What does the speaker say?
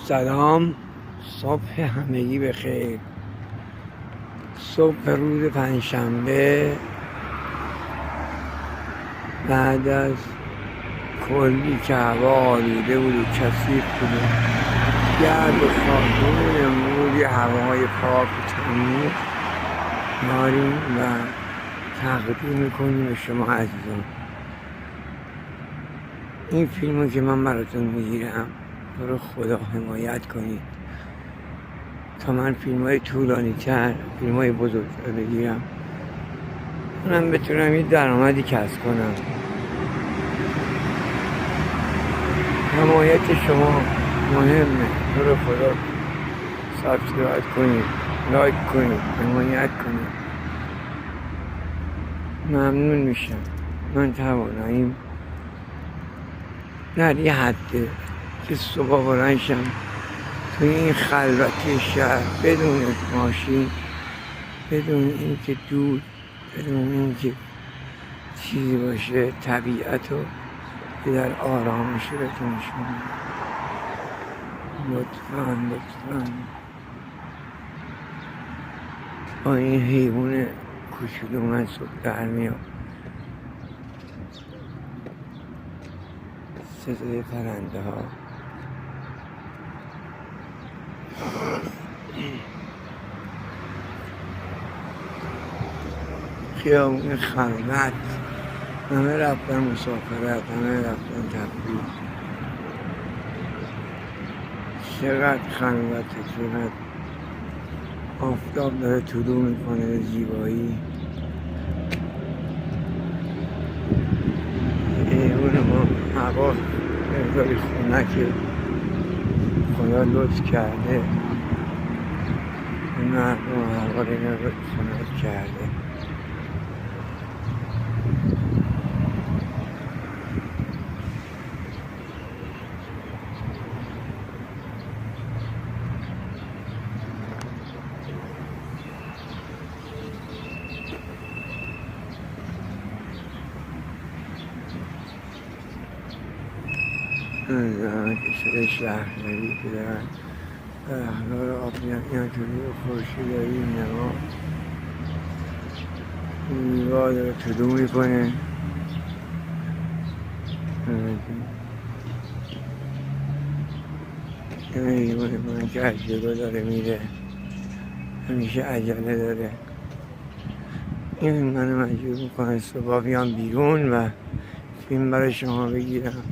سلام، صبح همگی بخیر. صبح روز پنجشنبه بعد از کلی که هوا آلوده بود و کثیف بود و گرد و خاکون، امروز یه هوای پاک و تمیز داریم و تقدیم میکنیم به شما عزیزان. این فیلمو که من براتون میگیرم تو رو خدا حمایت کنید تا من فیلم های طولانی تر، فیلم های بزرگتر بگیرم، من بتونم یه درآمدی کسب کنم. حمایت شما مهمه، تو رو خدا سابسکرایب کنید، لایک کنید، حمایت کنید، ممنون میشم. من تواناییم در یه حده که صبح بلندشم توی این خلوتی شهر بدون ماشین، بدون اینکه دود، بدون اینکه چیزی باشه، طبیعت رو که در آرامش بهتون نشون میدم. لطفاً با این حیوان کوچولو من صبح در میام. صدای پرنده ها، خیابون خلوت، همه رفتن مسافرت، همه رفتن تفریح. چقدر خلوته، چقدر آفتاب داره طلوع میکنه به زیبایی. ایوون ما هوا مقداری خنکه، خدا لطف کرده مردم هوا رو خنک کرده. کشور شهرداری که دارن اخلاق آب میان تو روی خورشیدایی نما نیوا داره طلوع میکنه. ایوان من که از جلو داره میره، همیشه عجله داره. این منو مجبور میکنه صبح بیام بیرون و فیلم برای شما بگیرم.